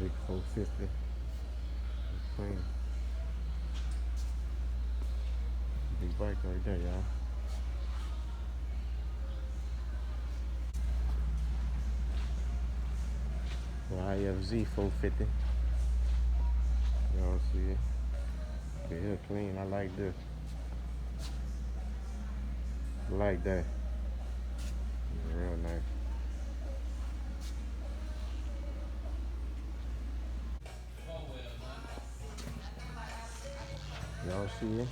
big 450. Clean. Big bike right there, y'all. YFZ 450. Y'all see it? Okay, here clean. I like this. I like that. Real nice. Y'all see it?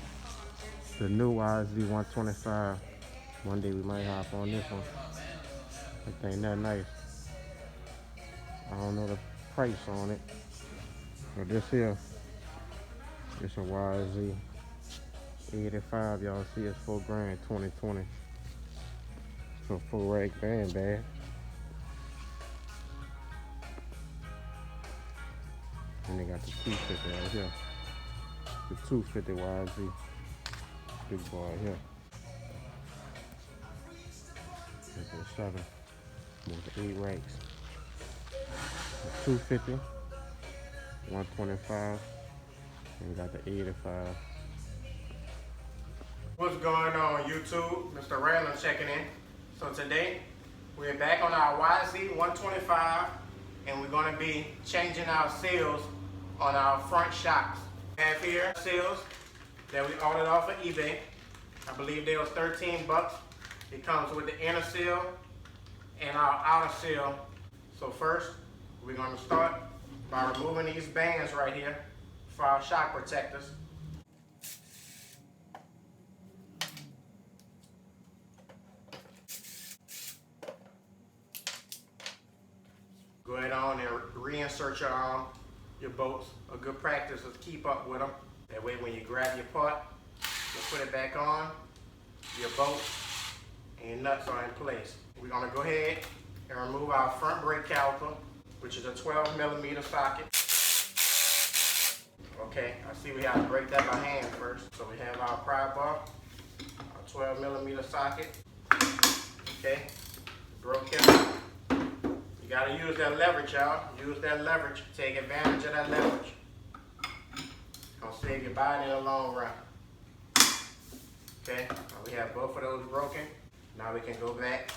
The new YZ 125. One day we might hop on this one. That thing that nice. I don't know the price on it. But this here, it's a YZ 85. Y'all see it's $4,000 2020. So full rake band bag. And they got the 250 right here. The 250 YZ. Big boy here. There's a 7. With 8 rakes. The 250, 125, and we got the 85. What's going on YouTube? Mr. Random checking in. So today we're back on our YZ 125 and we're going to be changing our seals on our front shocks. We have here seals that we ordered off of eBay. I believe they was 13 bucks. It comes with the inner seal and our outer seal. So first we're going to start by removing these bands right here for our shock protectors. Go ahead on and reinsert your bolts. A good practice is keep up with them. That way when you grab your part, you put it back on, your bolts and your nuts are in place. We're gonna go ahead and remove our front brake caliper, which is a 12mm socket. Okay, I see we have to break that by hand first. So we have our pry bar, our 12mm socket. Okay, broke it. You gotta use that leverage, y'all. Use that leverage. Take advantage of that leverage. It's gonna save your body in the long run. Okay, now we have both of those broken. Now we can go back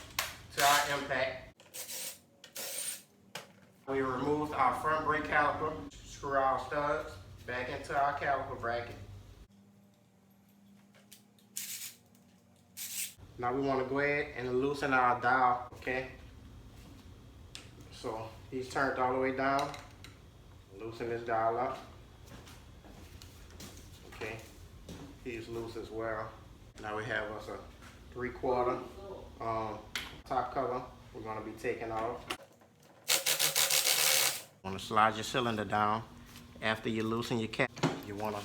to our impact. We removed our front brake caliper. Screw our studs back into our caliper bracket. Now we want to go ahead and loosen our dial, okay? So he's turned all the way down. Loosen this dial up. Okay, he's loose as well. Now we have us a 3/4 top cover we're going to be taking off. You want to slide your cylinder down. After you loosen your cap, you want to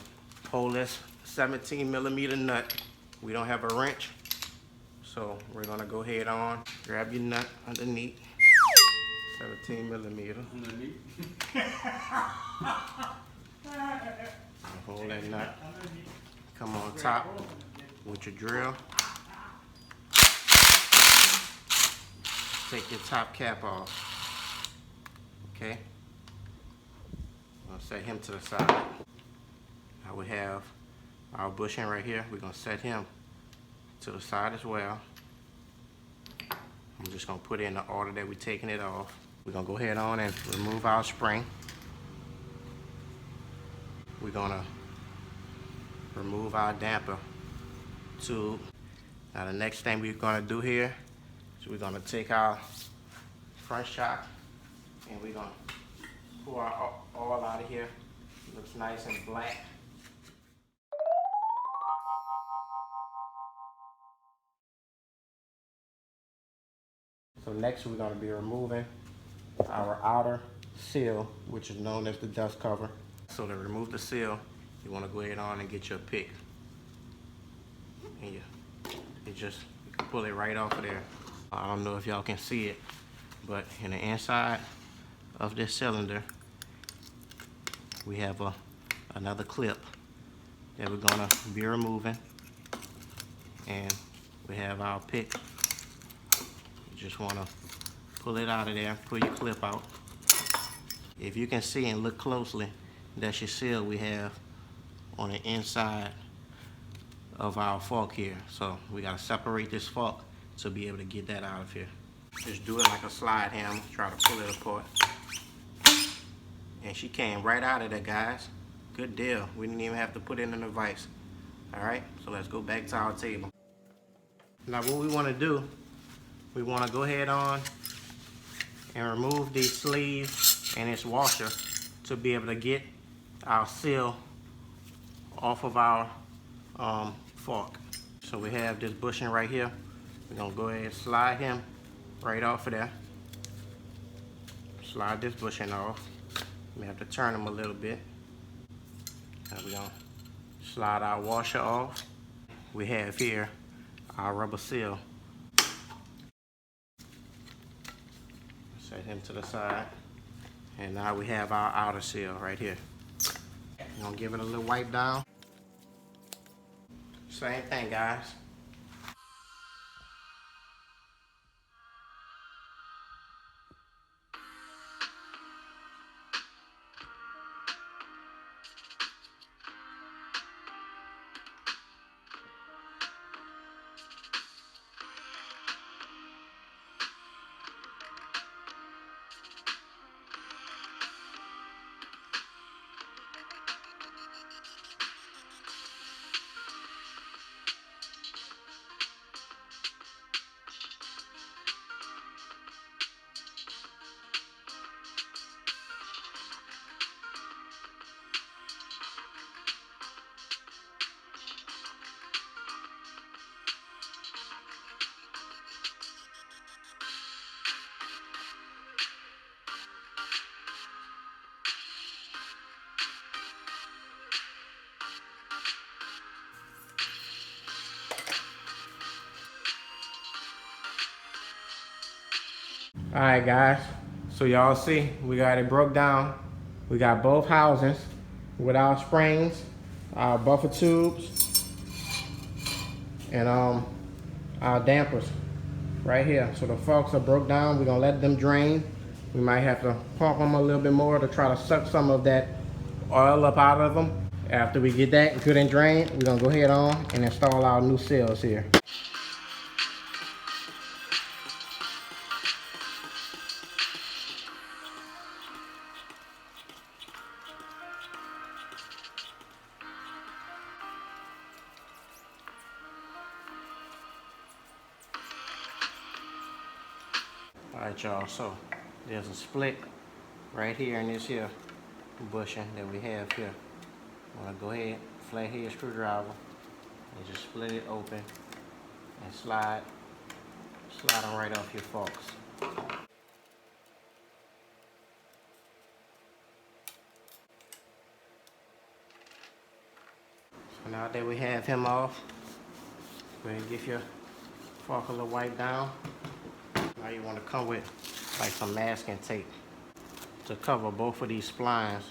hold this 17mm nut. We don't have a wrench, so we're going to go ahead on, grab your nut underneath. 17mm. Hold that nut. Come on top with your drill. Take your top cap off. Okay. I'll set him to the side. Now we have our bushing right here. We're gonna set him to the side as well. I'm just gonna put it in the order that we're taking it off. We're gonna go ahead on and remove our spring. We're gonna remove our damper tube. Now the next thing we're gonna do here is we're gonna take our front shock and we're gonna pull our oil out of here. It looks nice and black. So next we're gonna be removing our outer seal, which is known as the dust cover. So to remove the seal, you want to go ahead on and get your pick. And you can pull it right off of there. I don't know if y'all can see it, but in the inside of this cylinder, we have another clip that we're gonna be removing. And we have our pick. You just wanna pull it out of there, pull your clip out. If you can see and look closely, that's your seal we have on the inside of our fork here. So we gotta separate this fork to be able to get that out of here. Just do it like a slide hammer, try to pull it apart. And she came right out of there, guys. Good deal. We didn't even have to put it in the vise. All right, so let's go back to our table. Now what we wanna do, we wanna go ahead on and remove the sleeve and its washer to be able to get our seal off of our fork. So we have this bushing right here. We're gonna go ahead and slide him right off of there. Slide this bushing off. We have to turn him a little bit. And we're gonna slide our washer off. We have here our rubber seal. Set him to the side. And now we have our outer seal right here. We're gonna give it a little wipe down. Same thing, guys. All right, guys. So y'all see, we got it broke down. We got both housings with our springs, our buffer tubes, and our dampers right here. So the forks are broke down. We're gonna let them drain. We might have to pump them a little bit more to try to suck some of that oil up out of them. After we get that good and drained, we're gonna go ahead on and install our new seals here. Alright, y'all, so there's a split right here in this here bushing that we have here. I'm gonna go ahead, flathead screwdriver, and just split it open and slide them right off your forks. So now that we have him off, go ahead and give your fork a little wipe down. Now you want to come with like some masking tape to cover both of these splines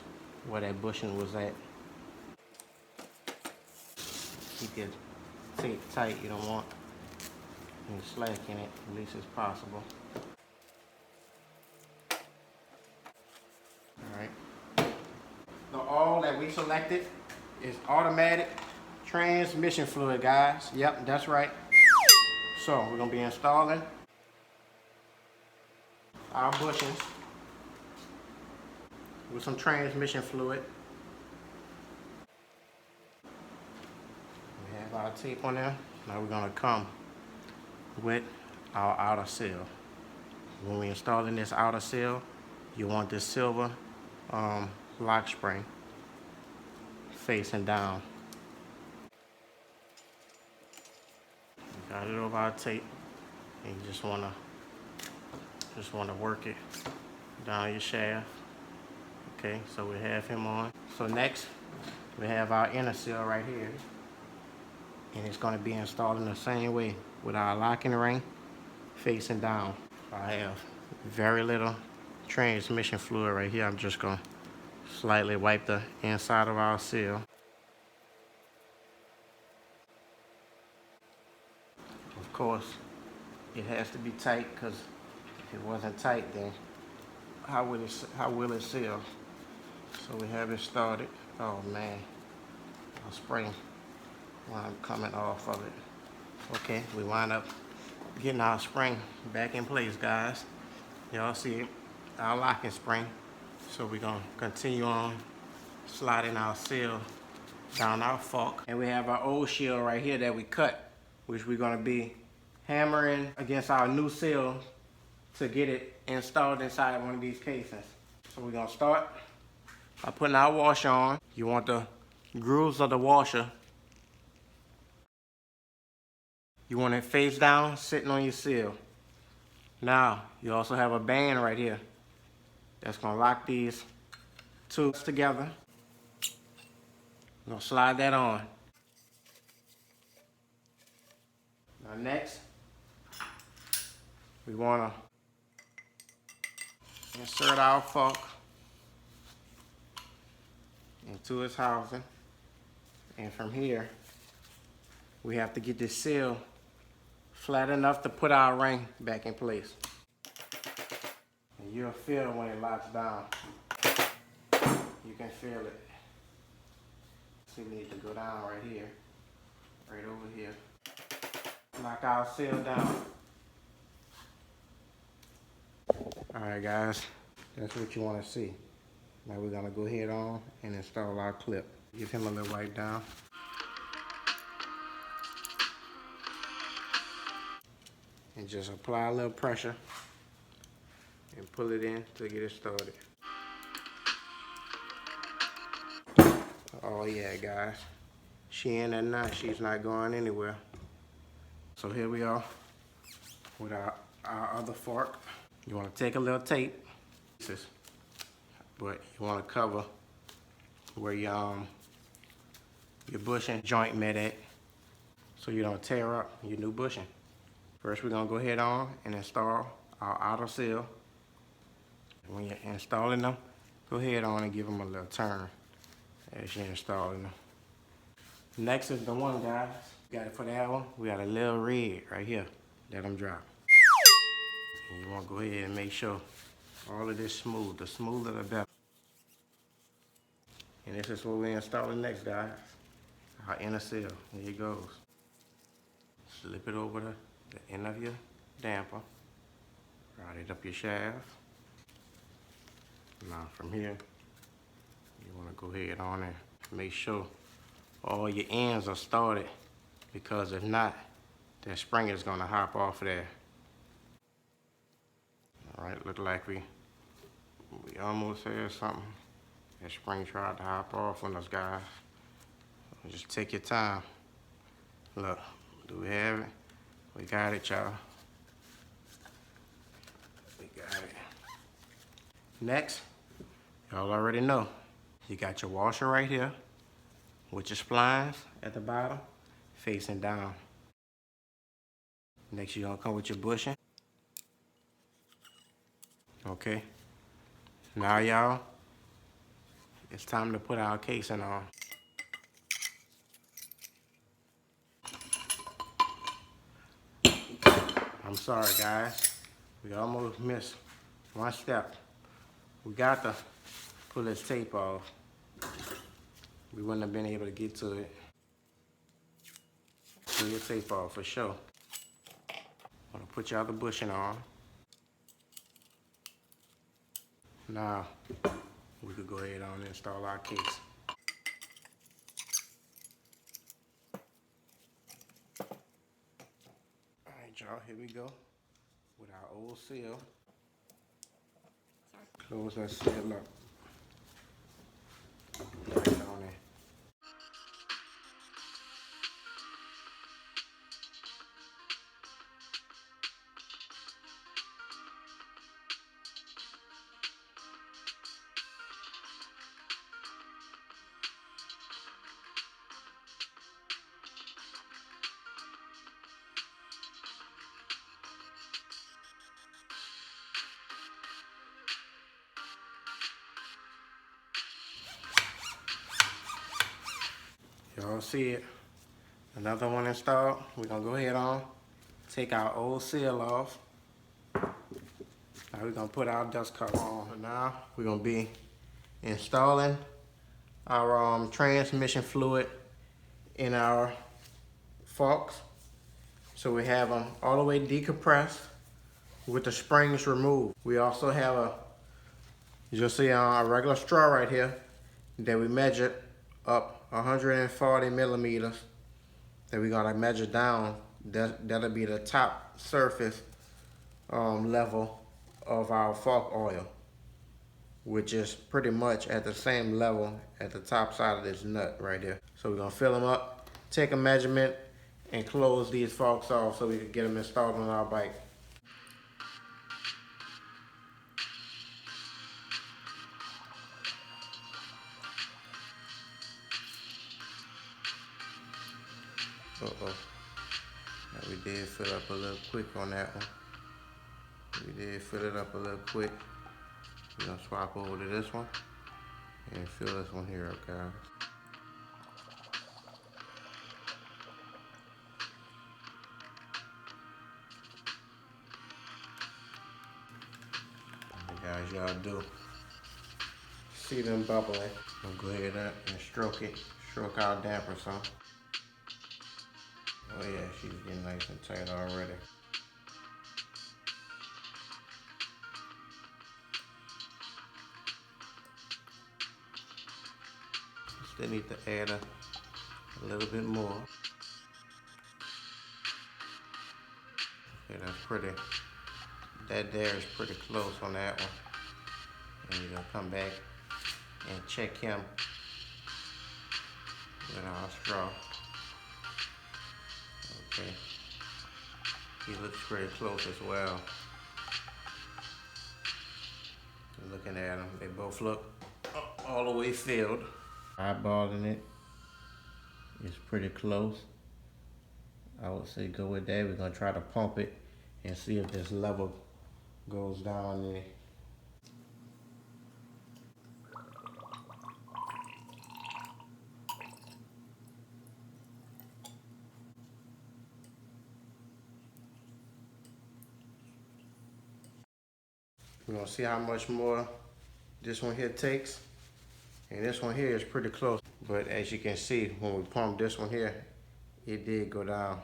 where that bushing was at. Keep your tape tight. You don't want any slack in it, at least as possible. Alright. The oil that we selected is automatic transmission fluid, guys. Yep, that's right. So we're going to be installing our bushings with some transmission fluid. We have our tape on there. Now we're gonna come with our outer seal. When we're installing this outer seal, you want this silver lock spring facing down. We got it over our tape, and you just wanna work it down your shaft. Okay, so we have him on. So next, we have our inner seal right here. And it's gonna be installed in the same way with our locking ring facing down. I have very little transmission fluid right here. I'm just gonna slightly wipe the inside of our seal. Of course, it has to be tight, because if it wasn't tight, then how will it seal. So we have it started. Oh man, our spring wound up coming off of it. Okay, we wind up getting our spring back in place, guys. Y'all see it, our locking spring. So we're gonna continue on sliding our seal down our fork. And we have our old shield right here that we cut, which we're gonna be hammering against our new seal to get it installed inside one of these casings. So we're gonna start by putting our washer on. You want the grooves of the washer, you want it face down, sitting on your seal. Now, you also have a band right here that's gonna lock these tubes together. We're gonna slide that on. Now next, we wanna insert our fork into its housing. And from here, we have to get this seal flat enough to put our ring back in place. And you'll feel when it locks down. You can feel it. So we need to go down right here, right over here. Lock our seal down. All right, guys, that's what you want to see. Now we're gonna go ahead on and install our clip. Give him a little wipe down. And just apply a little pressure and pull it in to get it started. Oh yeah, guys, she in there now. She's not going anywhere. So here we are with our other fork. You want to take a little tape, but you want to cover where your bushing joint met at, so you don't tear up your new bushing. First, we're gonna go ahead on and install our outer seal. When you're installing them, go ahead on and give them a little turn as you're installing them. Next is the one, guys. Got it for that one. We got a little red right here. Let them drop. And you want to go ahead and make sure all of this smooth. The smoother the better. And this is what we're installing next, guys. Our inner seal. Here it goes. Slip it over the end of your damper. Ride it up your shaft. Now from here, you want to go ahead on and make sure all your ends are started, because if not, that spring is going to hop off of there. All right, look like we almost had something. That spring tried to hop off on us, guys. Just take your time. Look, do we have it? We got it, y'all. We got it. Next, y'all already know, you got your washer right here with your splines at the bottom facing down. Next, you're gonna come with your bushing. Okay. Now, y'all, it's time to put our casing on. I'm sorry, guys. We almost missed one step. We got to pull this tape off. We wouldn't have been able to get to it. Pull your tape off for sure. I'm gonna put your other bushing on. Now, we could go ahead on and install our case. All right, y'all, here we go with our old seal. Close that seal up. Right on there. Y'all see it? Another one installed. We're gonna go ahead on, take our old seal off. Now we're gonna put our dust cover on. So now we're gonna be installing our transmission fluid in our forks. So we have them all the way decompressed with the springs removed. We also have you'll see a regular straw right here that we measured up 140 millimeters that we gotta measure down. That'll be the top surface level of our fork oil, which is pretty much at the same level at the top side of this nut right there. So we're gonna fill them up, take a measurement, and close these forks off so we can get them installed on our bike. Now we did fill up a little quick on that one. We did fill it up a little quick. We're gonna swap over to this one and fill this one here up, guys. Guys, y'all do see them bubbling. We'll go ahead and stroke it, stroke our damper some. Oh yeah, she's getting nice and tight already. Still need to add a little bit more. Okay, that's pretty. That there is pretty close on that one. And we're gonna come back and check him with our straw. Okay. He looks pretty close as well. Looking at them, they both look all the way filled. Eyeballing it is pretty close. I would say go with that. We're gonna try to pump it and see if this level goes down there. We're gonna see how much more this one here takes. And this one here is pretty close. But as you can see, when we pump this one here, it did go down.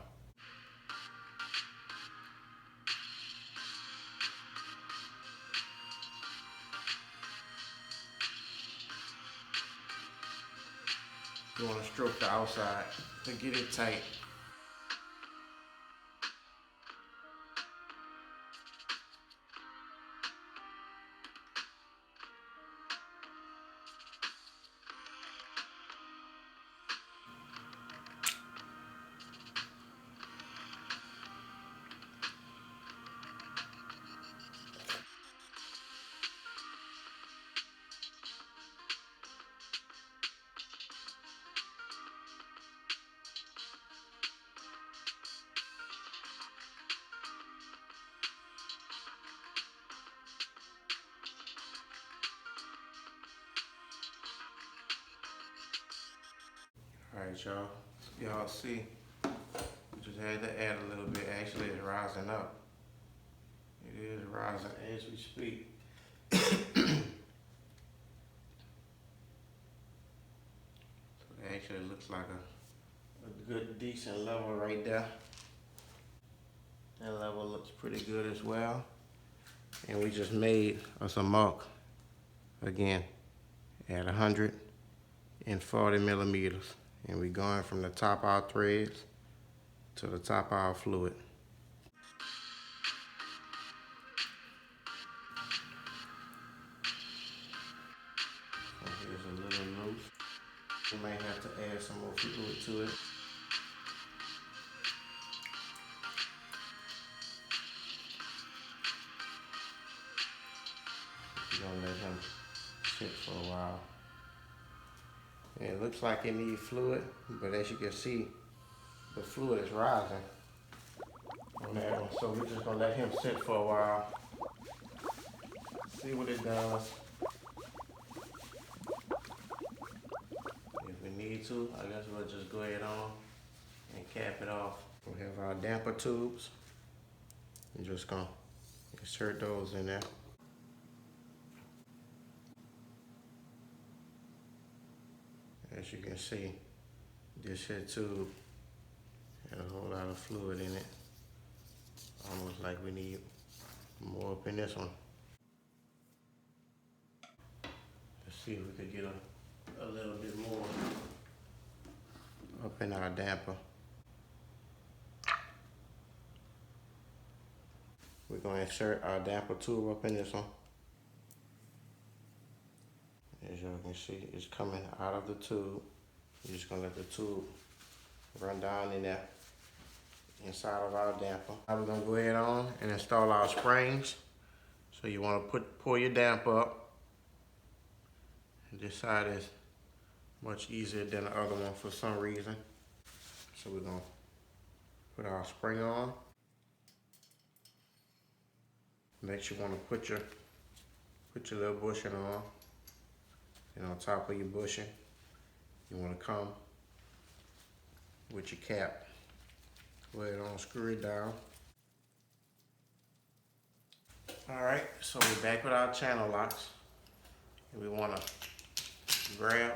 You wanna stroke the outside to get it tight. Alright, y'all see, we just had to add a little bit. Actually, it's rising up. It is rising as we speak. So it actually looks like a good, decent level right there. That level looks pretty good as well. And we just made us a mark again at 140 millimeters. And we're going from the top of our threads to the top of our fluid. So here's a little loose. We might have to add some more fluid to it. We're gonna let him sit for a while. And it looks like it needs fluid, but as you can see, the fluid is rising on that one. So we're just gonna let him sit for a while, see what it does. If we need to, I guess we'll just go ahead on and cap it off. We have our damper tubes. We're just gonna Insert those in there. As you can see, this here tube has a whole lot of fluid in it. Almost like we need more up in this one. Let's see if we could get a little bit more up in our damper. We're going to insert our damper tube up in this one. As y'all can see, it's coming out of the tube. We're just going to let the tube run down in there, inside of our damper. Now we're going to go ahead on and install our springs. So you want to pull your damper up. And this side is much easier than the other one for some reason. So we're going to put our spring on. Next, you want to put your little bushing on. And on top of your bushing, you want to come with your cap. Go ahead and screw it down. All right, so we're back with our channel locks. And we want to grab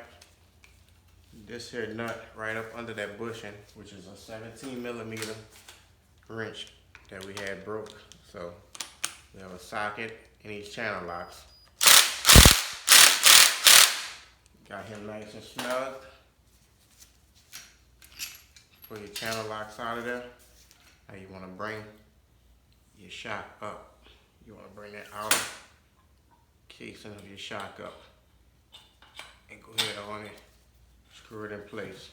this here nut right up under that bushing, which is a 17mm wrench that we had broke. So we have a socket in each channel locks. Got him nice and snug. Pull your channel locks out of there. Now you want to bring your shock up. You want to bring that outer casing of your shock up. And go ahead on it. Screw it in place.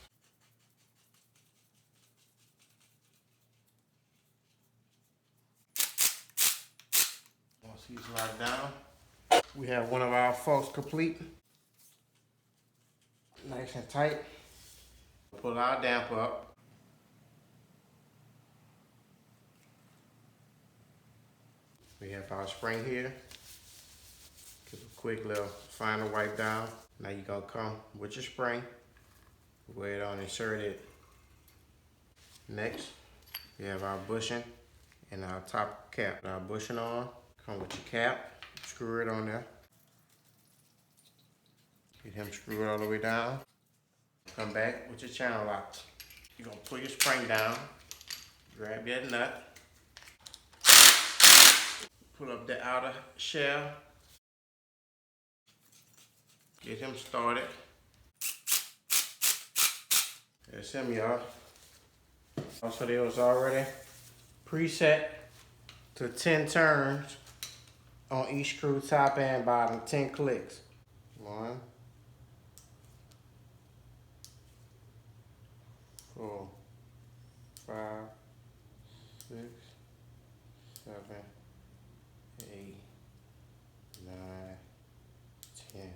Once he's locked down, we have one of our forks complete. Nice and tight. Pull our damper up. We have our spring here. Give a quick little final wipe down. Now you're gonna come with your spring. Go ahead on and insert it. Next, we have our bushing and our top cap. Our bushing on. Come with your cap. Screw it on there. Get him screwed all the way down. Come back with your channel locks. You're gonna pull your spring down. Grab that nut. Pull up the outer shell. Get him started. That's him, y'all. Also, they was already preset to 10 turns on each screw, top and bottom, 10 clicks. 1, 4, 5, 6, 7, 8, 9, 10.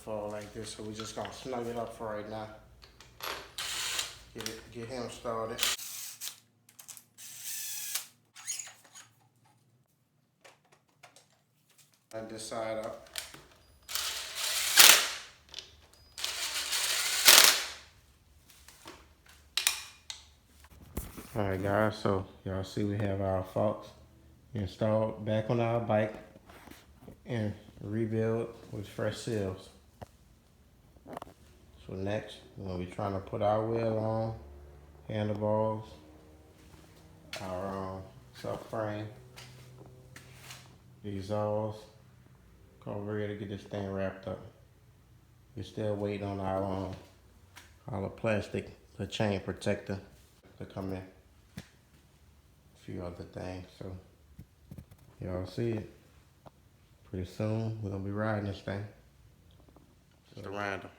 Fall like this, so we're just gonna snug it up for right now. Get him started. Line this side up. All right, guys. So y'all see we have our forks installed back on our bike and rebuild with fresh seals. So next, we're gonna be trying to put our wheel on, handlebars, our subframe, the exhaust. We're ready to get this thing wrapped up. We're still waiting on our plastic, the chain protector to come in. A few other things, so y'all see it. Pretty soon, we're gonna be riding this thing. Just around them.